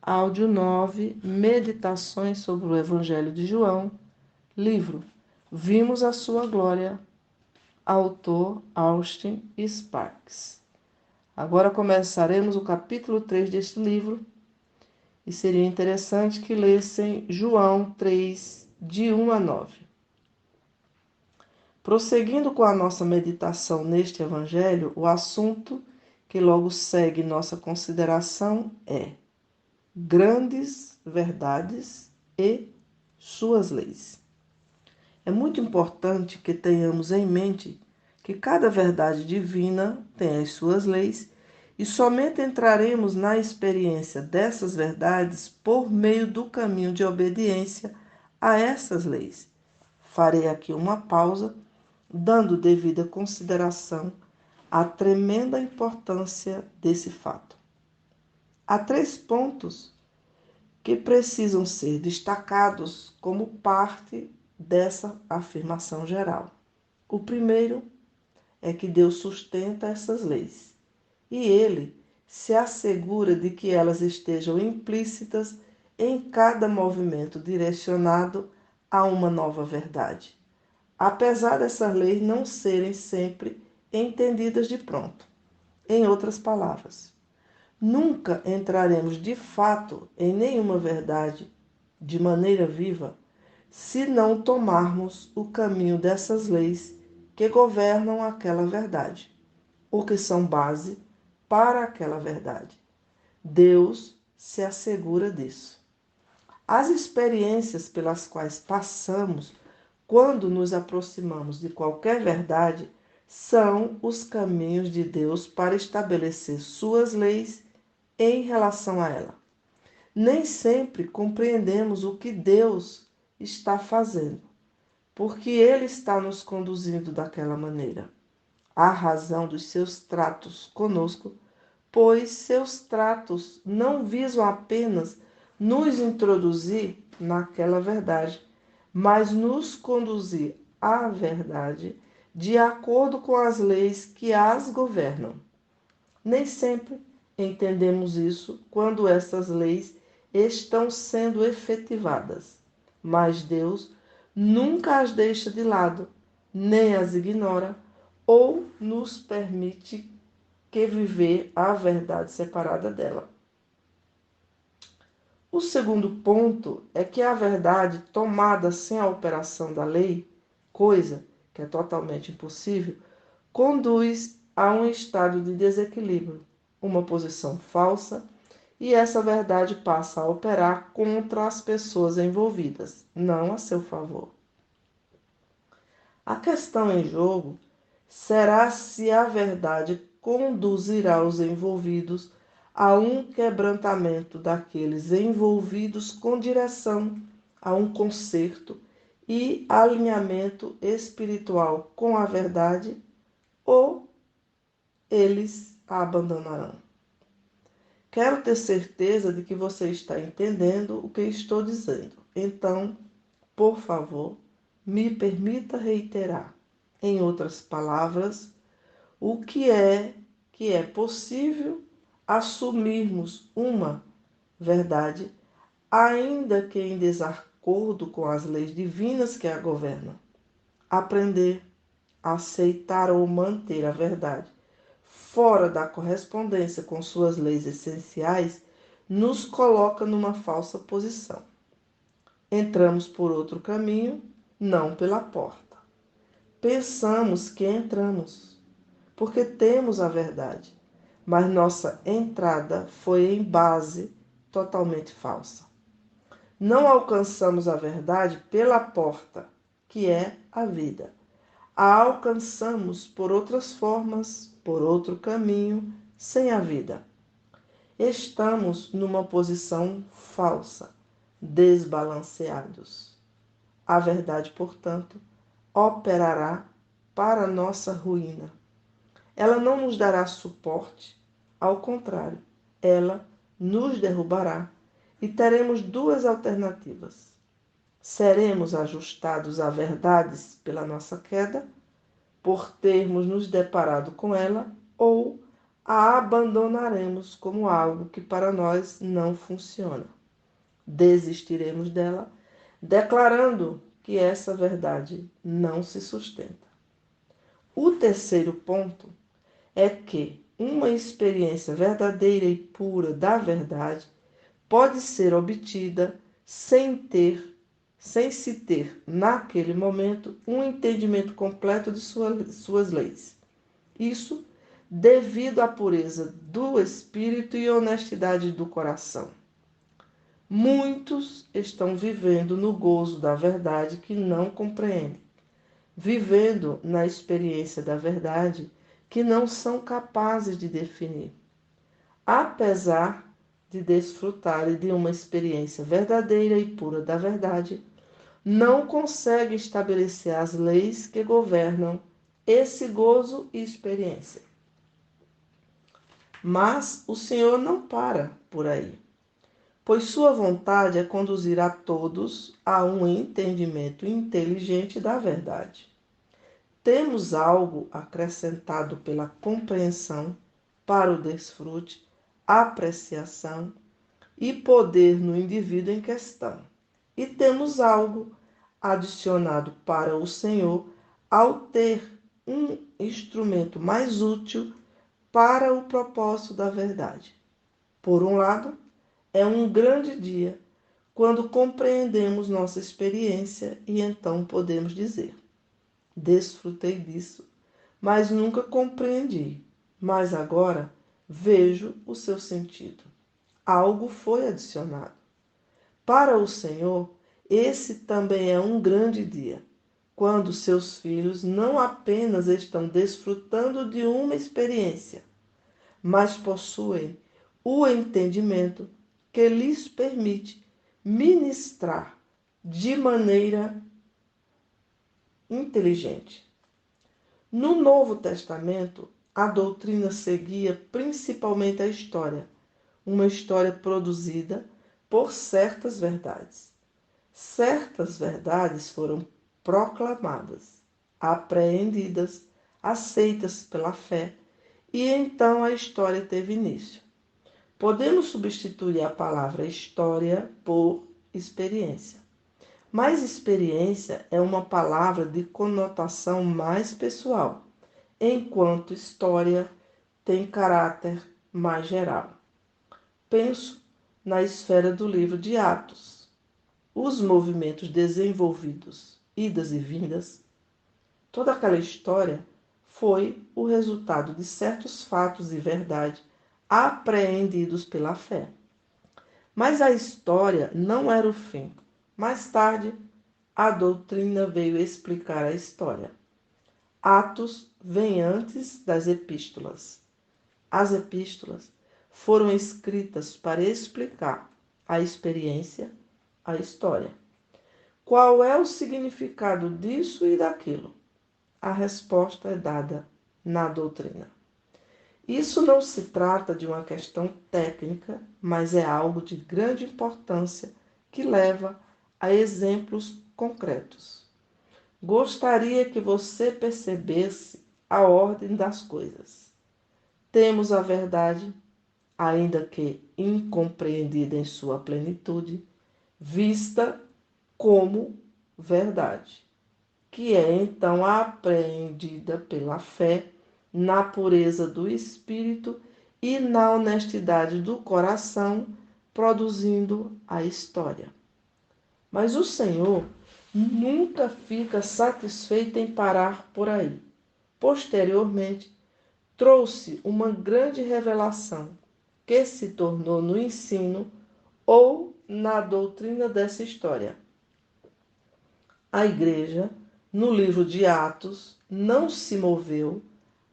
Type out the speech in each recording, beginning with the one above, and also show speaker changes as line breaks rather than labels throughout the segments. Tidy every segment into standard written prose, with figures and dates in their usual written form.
Áudio 9, Meditações sobre o Evangelho de João, livro Vimos a Sua Glória, autor Austin Sparks. Agora começaremos o capítulo 3 deste livro e seria interessante que lessem João 3, de 1 a 9. Prosseguindo com a nossa meditação neste Evangelho, o assunto que logo segue nossa consideração é grandes verdades e suas leis. É muito importante que tenhamos em mente que cada verdade divina tem as suas leis e somente entraremos na experiência dessas verdades por meio do caminho de obediência a essas leis. Farei aqui uma pausa, dando devida consideração à tremenda importância desse fato. Há 3 pontos que precisam ser destacados como parte dessa afirmação geral. O primeiro é que Deus sustenta essas leis e Ele se assegura de que elas estejam implícitas em cada movimento direcionado a uma nova verdade, apesar dessas leis não serem sempre entendidas de pronto. Em outras palavras, nunca entraremos de fato em nenhuma verdade de maneira viva se não tomarmos o caminho dessas leis que governam aquela verdade, ou que são base para aquela verdade. Deus se assegura disso. As experiências pelas quais passamos quando nos aproximamos de qualquer verdade são os caminhos de Deus para estabelecer suas leis em relação a ela. Nem sempre compreendemos o que Deus está fazendo, porque Ele está nos conduzindo daquela maneira. A razão dos seus tratos conosco, pois seus tratos não visam apenas nos introduzir naquela verdade, mas nos conduzir à verdade de acordo com as leis que as governam. Nem sempre entendemos isso quando essas leis estão sendo efetivadas, mas Deus nunca as deixa de lado, nem as ignora ou nos permite que viver a verdade separada dela. O segundo ponto é que a verdade tomada sem a operação da lei, coisa que é totalmente impossível, conduz a um estado de desequilíbrio, uma posição falsa, e essa verdade passa a operar contra as pessoas envolvidas, não a seu favor. A questão em jogo será se a verdade conduzirá os envolvidos a um quebrantamento daqueles envolvidos com direção a um conserto e alinhamento espiritual com a verdade, ou eles a abandonarão. Quero ter certeza de que você está entendendo o que estou dizendo. Então, por favor, me permita reiterar, em outras palavras, o que é possível assumirmos uma verdade, ainda que em desacordo com as leis divinas que a governam. Aprender, aceitar ou manter a verdade fora da correspondência com suas leis essenciais nos coloca numa falsa posição. Entramos por outro caminho, não pela porta. Pensamos que entramos, porque temos a verdade, mas nossa entrada foi em base totalmente falsa. Não alcançamos a verdade pela porta, que é a vida. A alcançamos por outras formas, por outro caminho, sem a vida. Estamos numa posição falsa, desbalanceados. A verdade, portanto, operará para nossa ruína. Ela não nos dará suporte, ao contrário, ela nos derrubará e teremos 2 alternativas. Seremos ajustados a verdades pela nossa queda, por termos nos deparado com ela, ou a abandonaremos como algo que para nós não funciona. Desistiremos dela, declarando que essa verdade não se sustenta. O terceiro ponto é que uma experiência verdadeira e pura da verdade pode ser obtida sem se ter, naquele momento, um entendimento completo de suas leis. Isso devido à pureza do espírito e honestidade do coração. Muitos estão vivendo no gozo da verdade que não compreendem, vivendo na experiência da verdade que não são capazes de definir. Apesar de desfrutarem de uma experiência verdadeira e pura da verdade, não conseguem estabelecer as leis que governam esse gozo e experiência. Mas o Senhor não para por aí, pois sua vontade é conduzir a todos a um entendimento inteligente da verdade. Temos algo acrescentado pela compreensão para o desfrute, apreciação e poder no indivíduo em questão. E temos algo adicionado para o Senhor ao ter um instrumento mais útil para o propósito da verdade. Por um lado, é um grande dia quando compreendemos nossa experiência e então podemos dizer: desfrutei disso, mas nunca compreendi. Mas agora vejo o seu sentido. Algo foi adicionado. Para o Senhor, esse também é um grande dia, quando seus filhos não apenas estão desfrutando de uma experiência, mas possuem o entendimento que lhes permite ministrar de maneira inteligente. No Novo Testamento, a doutrina seguia principalmente a história, uma história produzida por certas verdades. Certas verdades foram proclamadas, apreendidas, aceitas pela fé, e então a história teve início. Podemos substituir a palavra história por experiência. Mas experiência é uma palavra de conotação mais pessoal, enquanto história tem caráter mais geral. Penso na esfera do livro de Atos. Os movimentos desenvolvidos, idas e vindas, toda aquela história foi o resultado de certos fatos e verdade apreendidos pela fé. Mas a história não era o fim. Mais tarde, a doutrina veio explicar a história. Atos vem antes das epístolas. As epístolas foram escritas para explicar a experiência, a história. Qual é o significado disso e daquilo? A resposta é dada na doutrina. Isso não se trata de uma questão técnica, mas é algo de grande importância que leva a exemplos concretos. Gostaria que você percebesse a ordem das coisas. Temos a verdade, ainda que incompreendida em sua plenitude, vista como verdade, que é então apreendida pela fé na pureza do espírito e na honestidade do coração, produzindo a história. Mas o Senhor nunca fica satisfeito em parar por aí. Posteriormente, trouxe uma grande revelação que se tornou no ensino ou na doutrina dessa história. A igreja, no livro de Atos, não se moveu,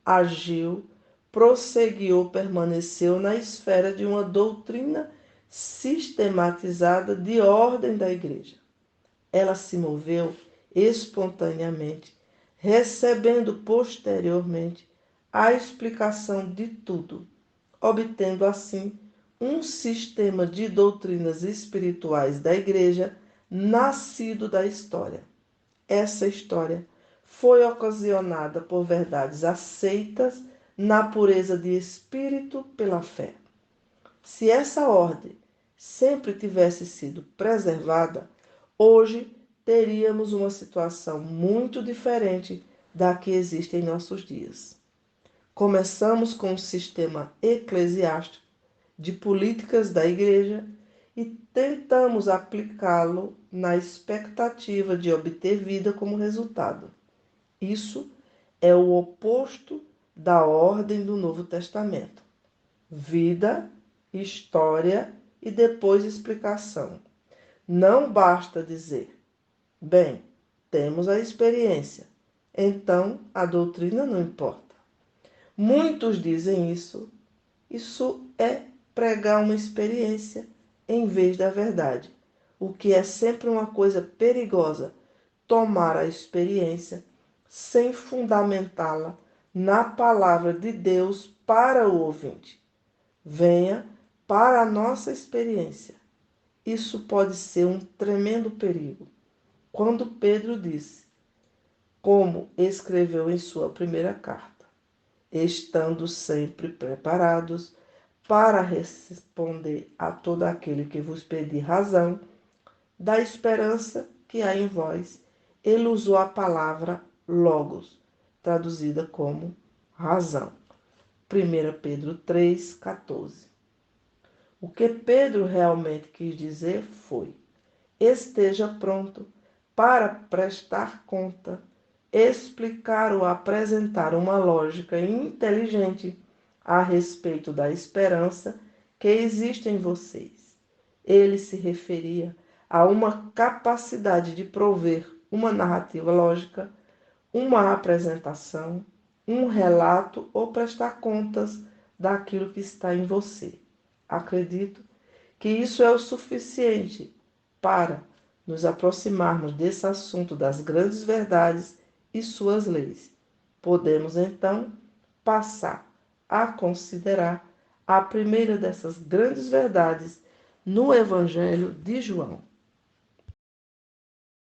agiu, prosseguiu, permaneceu na esfera de uma doutrina sistematizada de ordem da igreja. Ela se moveu espontaneamente, recebendo posteriormente a explicação de tudo, obtendo assim um sistema de doutrinas espirituais da igreja nascido da história. Essa história foi ocasionada por verdades aceitas na pureza de espírito pela fé. Se essa ordem sempre tivesse sido preservada, hoje teríamos uma situação muito diferente da que existe em nossos dias. Começamos com um sistema eclesiástico de políticas da Igreja e tentamos aplicá-lo na expectativa de obter vida como resultado. Isso é o oposto da ordem do Novo Testamento. Vida, história e depois explicação. Não basta dizer, bem, temos a experiência, então a doutrina não importa. Muitos dizem isso. Isso é pregar uma experiência em vez da verdade, o que é sempre uma coisa perigosa, tomar a experiência sem fundamentá-la na palavra de Deus para o ouvinte. Venha para a nossa experiência. Isso pode ser um tremendo perigo. Quando Pedro disse, como escreveu em sua primeira carta, estando sempre preparados para responder a todo aquele que vos pedir razão da esperança que há em vós, ele usou a palavra logos, traduzida como razão. 1 Pedro 3,14. O que Pedro realmente quis dizer foi: esteja pronto para prestar conta, explicar ou apresentar uma lógica inteligente a respeito da esperança que existe em vocês. Ele se referia a uma capacidade de prover uma narrativa lógica, uma apresentação, um relato ou prestar contas daquilo que está em você. Acredito que isso é o suficiente para nos aproximarmos desse assunto das grandes verdades e suas leis. Podemos, então, passar a considerar a primeira dessas grandes verdades no Evangelho de João.